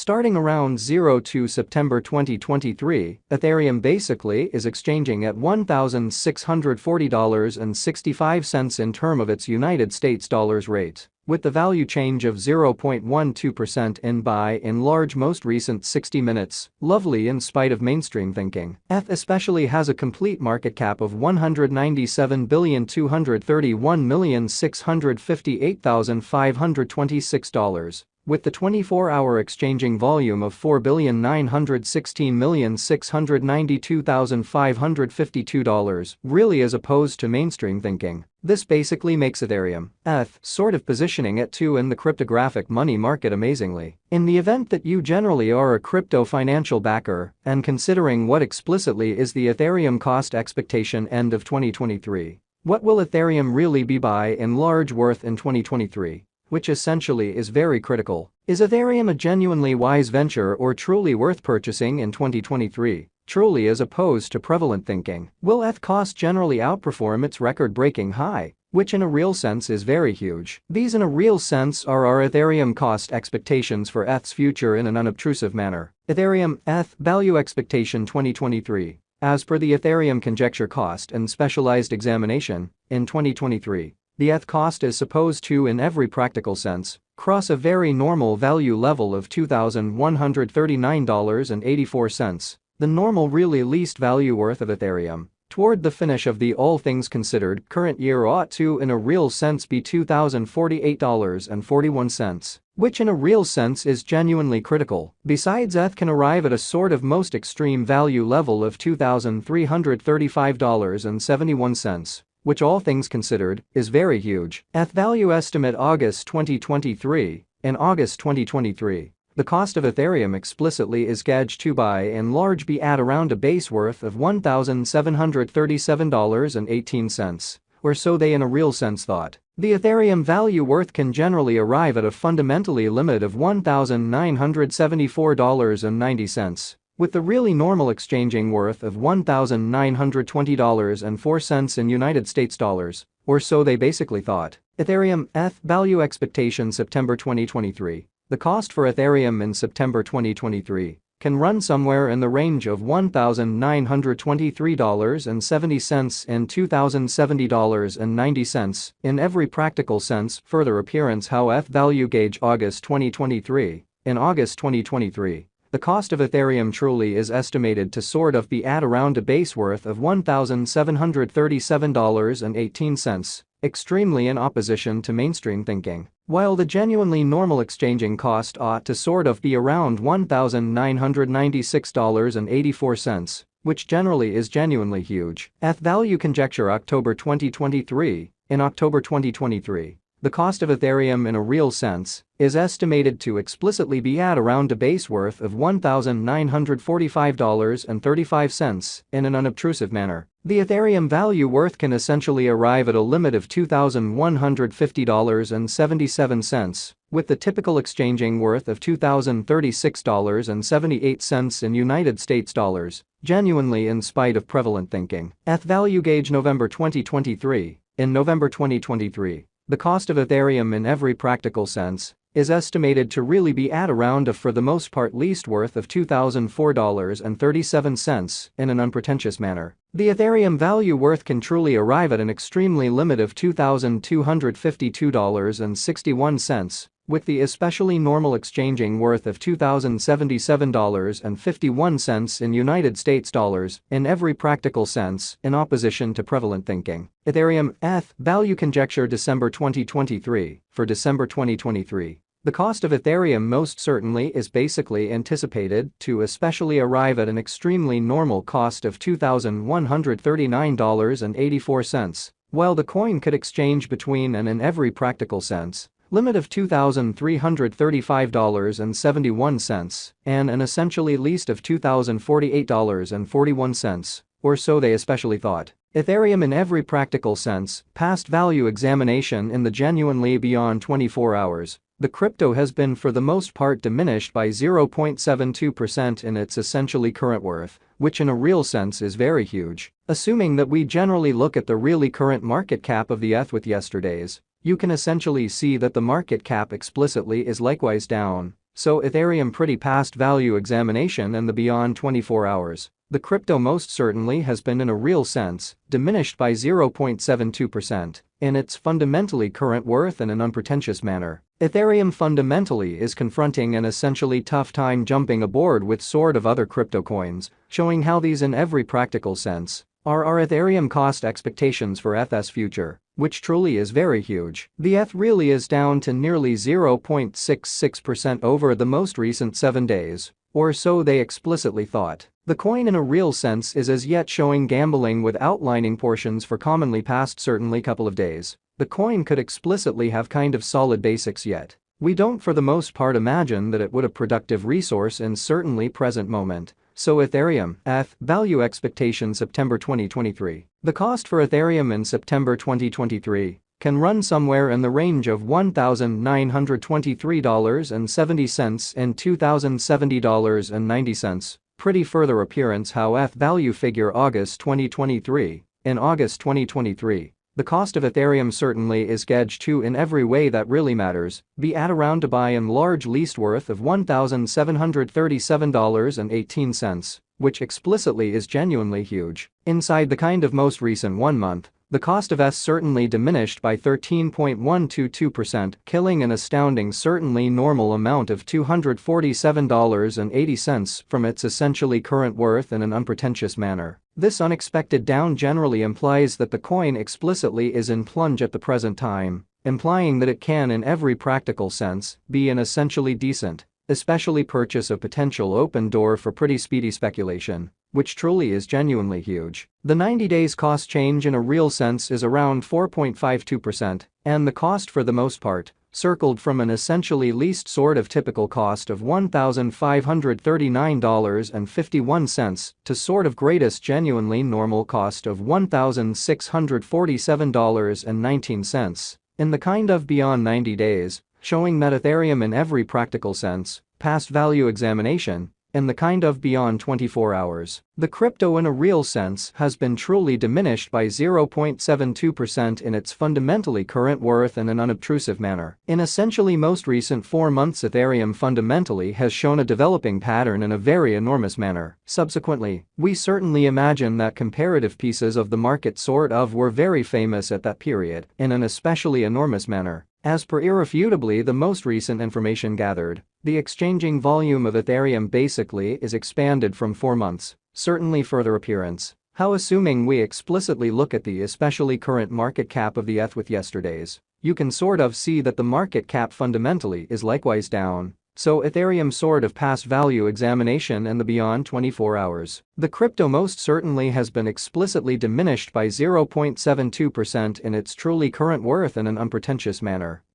Starting around 02 September 2023, Ethereum basically is exchanging at $1,640.65 in term of its United States dollars rate, with the value change of 0.12% in by and large most recent 60 minutes, lovely in spite of mainstream thinking. ETH especially has a complete market cap of $197,231,658,526. With the 24-hour exchanging volume of $4,916,692,552, really as opposed to mainstream thinking. This basically makes Ethereum, ETH, sort of positioning it too in the cryptographic money market amazingly. In the event that you generally are a crypto financial backer, and considering what explicitly is the Ethereum cost expectation end of 2023, what will Ethereum really be by and large worth in 2023? Which essentially is very critical. Is Ethereum a genuinely wise venture or truly worth purchasing in 2023? Truly as opposed to prevalent thinking. Will ETH cost generally outperform its record-breaking high? Which in a real sense is very huge. These in a real sense are our Ethereum cost expectations for ETH's future in an unobtrusive manner. Ethereum ETH value expectation 2023. As per the Ethereum conjecture cost and specialized examination, in 2023. The ETH cost is supposed to, in every practical sense, cross a very normal value level of $2,139.84, the normal really least value worth of Ethereum. Toward the finish of the all things considered current year ought to in a real sense be $2,048.41, which in a real sense is genuinely critical. Besides, ETH can arrive at a sort of most extreme value level of $2,335.71. Which all things considered, is very huge. ETH value estimate August 2023. In August 2023, the cost of Ethereum explicitly is gauged to by and large be at around a base worth of $1,737.18, or so they in a real sense thought. The Ethereum value worth can generally arrive at a fundamentally limit of $1,974.90. With the really normal exchanging worth of $1,920.04 in United States dollars, or so they basically thought. Ethereum ETH value expectation September 2023. The cost for Ethereum in September 2023 can run somewhere in the range of $1,923.70 and $2,070.90 in every practical sense. Further appearance how ETH value gauge August 2023. In August 2023. The cost of Ethereum truly is estimated to sort of be at around a base worth of $1,737.18, extremely in opposition to mainstream thinking. While the genuinely normal exchanging cost ought to sort of be around $1,996.84, which generally is genuinely huge. ETH value conjecture October 2023. In October 2023. The cost of Ethereum in a real sense is estimated to explicitly be at around a base worth of $1,945.35 in an unobtrusive manner. The Ethereum value worth can essentially arrive at a limit of $2,150.77, with the typical exchanging worth of $2,036.78 in United States dollars, genuinely in spite of prevalent thinking. ETH value gauge November 2023. In November 2023. The cost of Ethereum in every practical sense is estimated to really be at around a for the most part least worth of $2,004.37 in an unpretentious manner. The Ethereum value worth can truly arrive at an extremely limit of $2,252.61, with the especially normal exchanging worth of $2,077.51 in United States dollars in every practical sense, in opposition to prevalent thinking. Ethereum ETH value conjecture December 2023. For December 2023. The cost of Ethereum most certainly is basically anticipated to especially arrive at an extremely normal cost of $2,139.84, while the coin could exchange between and in every practical sense limit of $2,335.71 and an essentially least of $2,048.41, or so they especially thought. Ethereum in every practical sense, past value examination in the genuinely beyond 24 hours. The crypto has been for the most part diminished by 0.72% in its essentially current worth, which in a real sense is very huge. Assuming that we generally look at the really current market cap of the ETH with yesterday's, you can essentially see that the market cap explicitly is likewise down, so Ethereum pretty past value examination and the beyond 24 hours. The crypto most certainly has been in a real sense diminished by 0.72% in its fundamentally current worth in an unpretentious manner. Ethereum fundamentally is confronting an essentially tough time jumping aboard with sort of other crypto coins, showing how these in every practical sense are our Ethereum cost expectations for ETH's future, which truly is very huge. The ETH really is down to nearly 0.66% over the most recent 7 days, or so they explicitly thought. The coin in a real sense is as yet showing gambling with outlining portions for commonly past certainly couple of days. The coin could explicitly have kind of solid basics yet. We don't for the most part imagine that it would a productive resource in certainly present moment. So Ethereum, ETH, value expectation September 2023. The cost for Ethereum in September 2023 can run somewhere in the range of $1,923.70 and $2,070.90. Pretty further appearance how ETH value figure August 2023. In August 2023, the cost of Ethereum certainly is gauged to in every way that really matters, be at around to buy and large least worth of $1,737.18, which explicitly is genuinely huge. Inside the kind of most recent 1 month, the cost of ETH certainly diminished by 13.122%, killing an astounding certainly normal amount of $247.80 from its essentially current worth in an unpretentious manner. This unexpected down generally implies that the coin explicitly is in plunge at the present time, implying that it can in every practical sense be an essentially decent, especially purchase of potential open door for pretty speedy speculation, which truly is genuinely huge. The 90 days cost change in a real sense is around 4.52%, and the cost for the most part circled from an essentially least sort of typical cost of $1,539.51 to sort of greatest genuinely normal cost of $1,647.19 in the kind of beyond 90 days, showing that Ethereum in every practical sense past value examination in the kind of beyond 24 hours. The crypto in a real sense has been truly diminished by 0.72% in its fundamentally current worth in an unobtrusive manner. In essentially most recent 4 months, Ethereum fundamentally has shown a developing pattern in a very enormous manner. Subsequently, we certainly imagine that comparative pieces of the market sort of were very famous at that period in an especially enormous manner. As per irrefutably the most recent information gathered, the exchanging volume of Ethereum basically is expanded from 4 months, certainly further appearance. How assuming we explicitly look at the especially current market cap of the ETH with yesterday's, you can sort of see that the market cap fundamentally is likewise down. So Ethereum sort of past value examination and the beyond 24 hours. The crypto most certainly has been explicitly diminished by 0.72% in its truly current worth in an unpretentious manner.